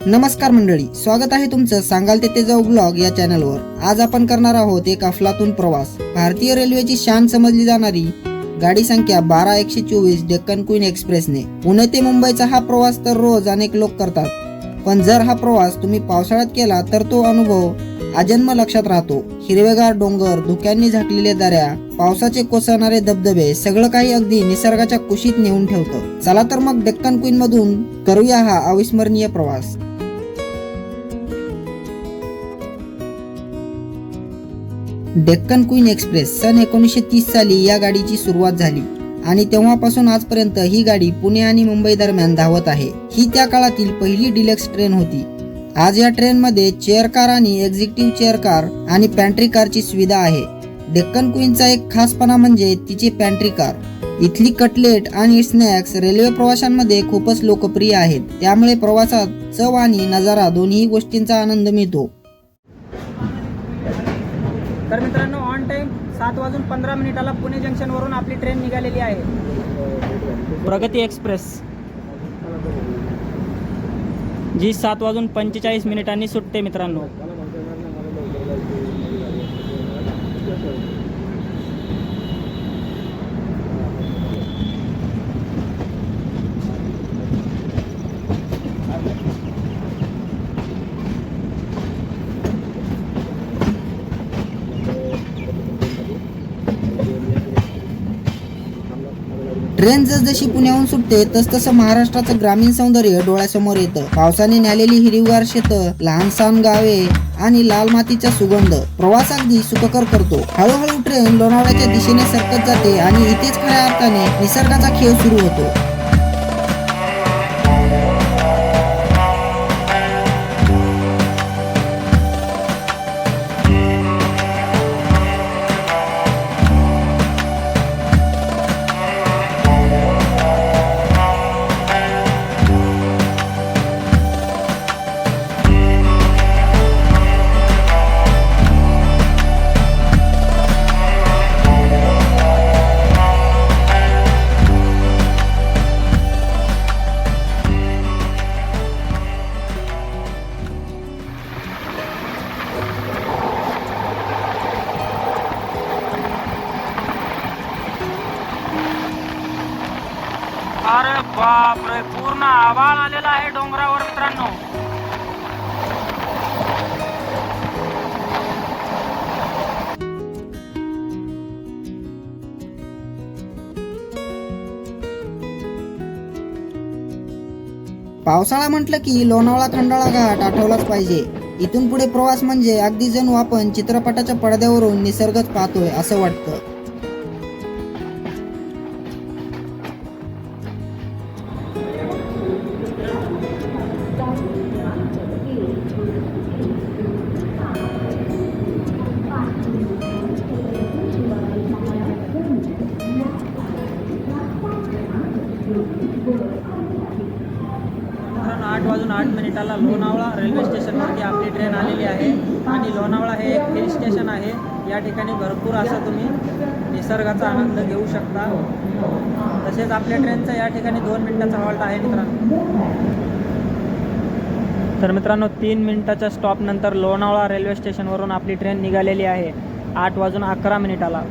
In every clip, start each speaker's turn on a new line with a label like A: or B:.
A: नमस्कार मंडळी, स्वागत आहे तुमचं सांगाल ते जाऊ ब्लॉग या चॅनलवर। आज आपण करणार आहोत एक अफलातून प्रवास। भारतीय रेल्वेची शान समजली जाणारी गाडी संख्या 12124 डेक्कन क्वीन एक्सप्रेसने पुणे ते मुंबईचा हा प्रवास तर रोज अनेक लोक करतात, पण जर हा प्रवास तुम्ही पावसाळ्यात केला तर तो अनुभव आजन्म लक्षात राहतो। हिरवेगार डोंगर, धुक्यांनी झाकलेल्या दऱ्या, पावसाचे कोसळणारे धबधबे, सगळं काही अगदी निसर्गाच्या कुशीत नेऊन ठेवतं। चला तर मग डेक्कन क्वीन मधून करूया हा अविस्मरणीय प्रवास। डेक्कन क्वीन एक्सप्रेस सन 1930 साली या गाडीची सुरुवात झाली आणि तेव्हापासून आजपर्यंत ही गाडी पुणे आणि मुंबई दरम्यान धावत आहे। ही त्या काळातील पहिली डिलक्स ट्रेन होती। आज या ट्रेन मध्ये चेअर कार आणि एक्झिक्युटिव्ह चेअर कार आणि पॅन्ट्री कारची सुविधा आहे। डेक्कन क्वीनचा एक खासपणा म्हणजे तिची पॅन्ट्री कार। इथली कटलेट आणि स्नॅक्स रेल्वे प्रवाशांमध्ये खूपच लोकप्रिय आहेत, त्यामुळे प्रवासात चव आणि नजारा दोन्ही गोष्टींचा आनंद मिळतो।
B: तर मित्रांनो, ऑन टाइम 7:15 पुणे जंक्शनवरून आपली ट्रेन निघालेली आहे, प्रगती एक्सप्रेस, जी 7:45 सुटते मित्रांनो।
A: ट्रेन जसजशी पुण्याहून सुटते तसतसं महाराष्ट्राचं ग्रामीण सौंदर्य डोळ्यासमोर येतं। पावसाने न्यालेली हिरवीगार शेतं, लहानसहान गावे आणि लाल मातीचा सुगंध प्रवास अगदी सुखकर करतो। हळूहळू ट्रेन लोणावळ्याच्या दिशेने सरकत जाते आणि इथेच खऱ्या अर्थाने निसर्गाचा खेळ सुरू होतो।
B: अरे बापरे, पूर्ण आभाळ आलेला आहे डोंगरावर मित्रांनो।
A: पावसाळा म्हटलं की लोणावळा खंडाळा घाट आठवलाच पाहिजे। इथून पुढे प्रवास म्हणजे अगदी जणू आपण चित्रपटाच्या पडद्यावरून निसर्गच पाहतोय असं वाटतं।
B: मित्रांनो, 8:08 लोणावळा रेल्वे स्टेशनवरती आपली ट्रेन आलेली आहे आणि लोणावळा हे एक हिल स्टेशन आहे। या ठिकाणी भरपूर असं तुम्ही निसर्गाचा आनंद घेऊ शकता। तसेच आपल्या ट्रेनचा या ठिकाणी 2 मिनिटाचा हॉल्ट आहे मित्रांनो। तर मित्रांनो, 3 मिनिटाच्या स्टॉप नंतर लोणावळा रेल्वे स्टेशनवरून आपली ट्रेन निघालेली आहे 8:11।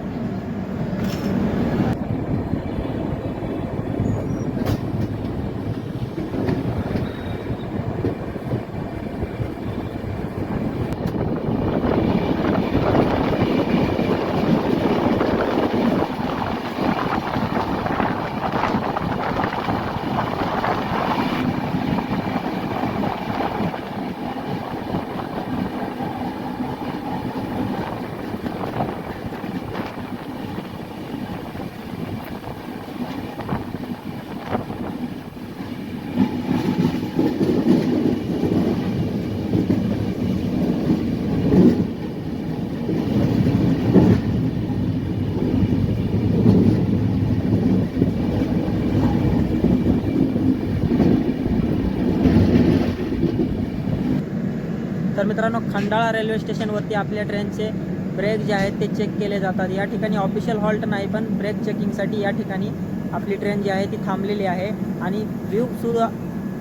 B: तर मित्रांनो, खंडाळा रेल्वे स्टेशनवरती आपल्या ट्रेनचे ब्रेक जे आहेत ते चेक केले जातात। या ठिकाणी ऑफिशियल हॉल्ट नाही, पण ब्रेक चेकिंगसाठी या ठिकाणी आपली ट्रेन जी आहे ती थांबलेली आहे आणि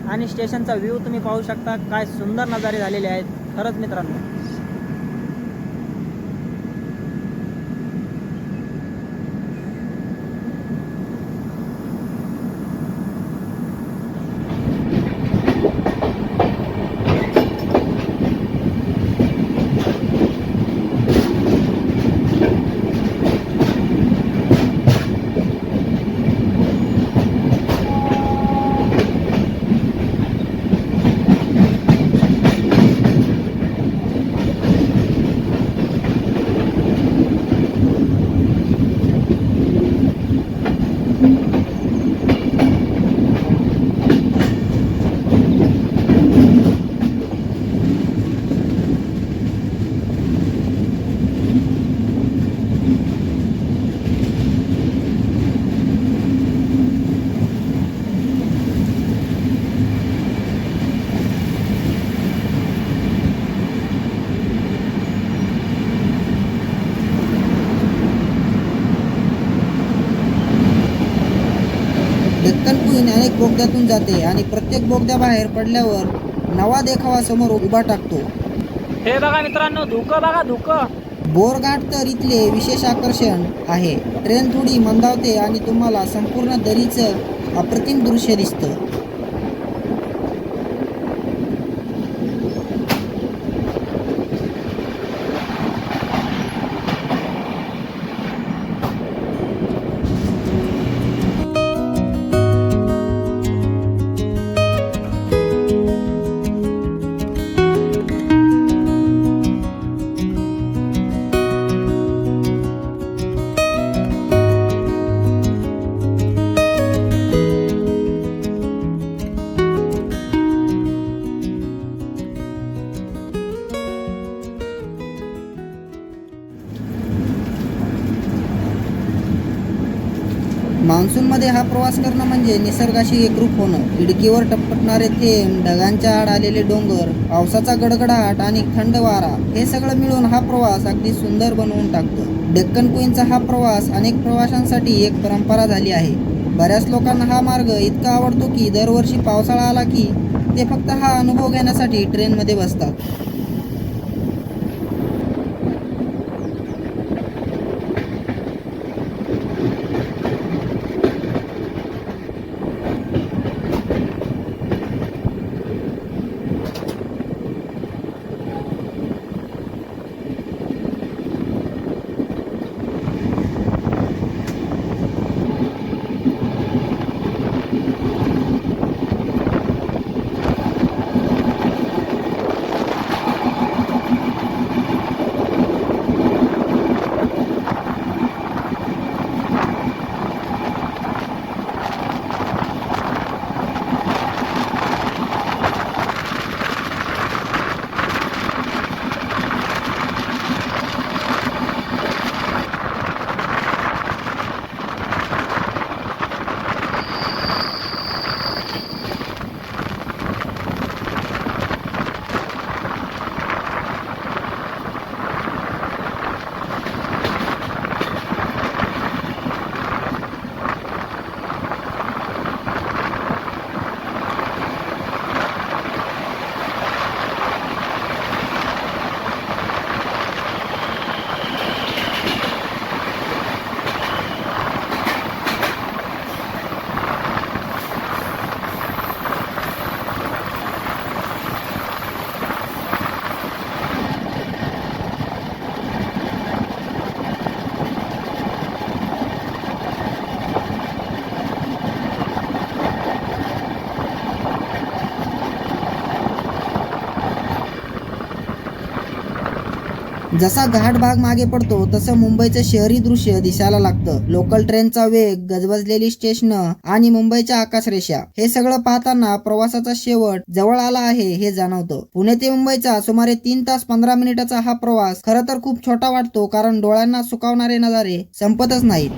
B: आणि स्टेशनचा व्ह्यू तुम्ही पाहू शकता, काय सुंदर नजारे झालेले आहेत खरंच मित्रांनो.
A: डेक्कन क्वीन अनेक बोगद्यातून जाते आणि प्रत्येक बोगद्याबाहेर पडल्यावर नवा देखावा समोर उभा टाकतो.
B: हे बघा मित्रांनो, धुकं बघा, धुकं.
A: बोरघाट तर इथले विशेष आकर्षण आहे. ट्रेन थोडी मंदावते आणि तुम्हाला संपूर्ण दरीचं अप्रतिम दृश्य दिसतं. मान्सूनमध्ये हा प्रवास करणं म्हणजे निसर्गाशी एकरूप होणं. खिडकीवर टपटणारे थेंब, ढगांच्या आड आलेले डोंगर, पावसाचा गडगडाट आणि थंड वारा, हे सगळं मिळून हा प्रवास अगदी सुंदर बनवून टाकतं. डेक्कन क्वीनचा हा प्रवास अनेक प्रवाशांसाठी एक परंपरा झाली आहे. बऱ्याच लोकांना हा मार्ग इतका आवडतो की दरवर्षी पावसाळा आला की ते फक्त हा अनुभव घेण्यासाठी ट्रेनमध्ये बसतात. जसा घाट भाग मागे पडतो तसं मुंबईचं शहरी दृश्य दिसायला लागतं. लोकल ट्रेनचा वेग, गजबजलेली स्टेशनं आणि मुंबईच्या आकाशरेषा, हे सगळं पाहताना प्रवासाचा शेवट जवळ आला आहे हे जाणवतं. पुणे ते मुंबईचा सुमारे 3 तास 15 मिनिटाचा हा प्रवास खरं तर खूप छोटा वाटतो, कारण डोळ्यांना सुकावणारे नजारे संपतच नाहीत.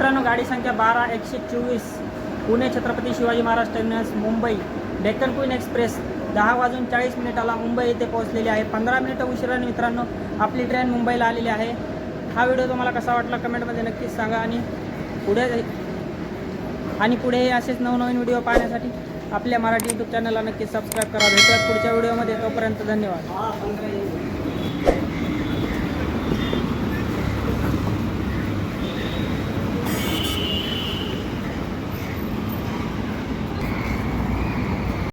B: मित्रांनो, गाडी संख्या 12124 Pune Chhatrapati Shivaji Maharaj terminus Mumbai Deccan queen express 10:40 Mumbai येथे पोहोचलेली आहे. 15 मिनिटं उशिराने मित्रांनो आपली ट्रेन मुंबईला आलेली आहे. हा व्हिडिओ तुम्हाला कसा वाटला कमेंटमध्ये नक्कीच सांगा आणि पुढे असेच नवनवीन व्हिडिओ पाहण्यासाठी आपल्या मराठी यूट्यूब चॅनलला नक्कीच सबस्क्राईब करा. भेटूयात पुढच्या व्हिडिओमध्ये. तोपर्यंत धन्यवाद.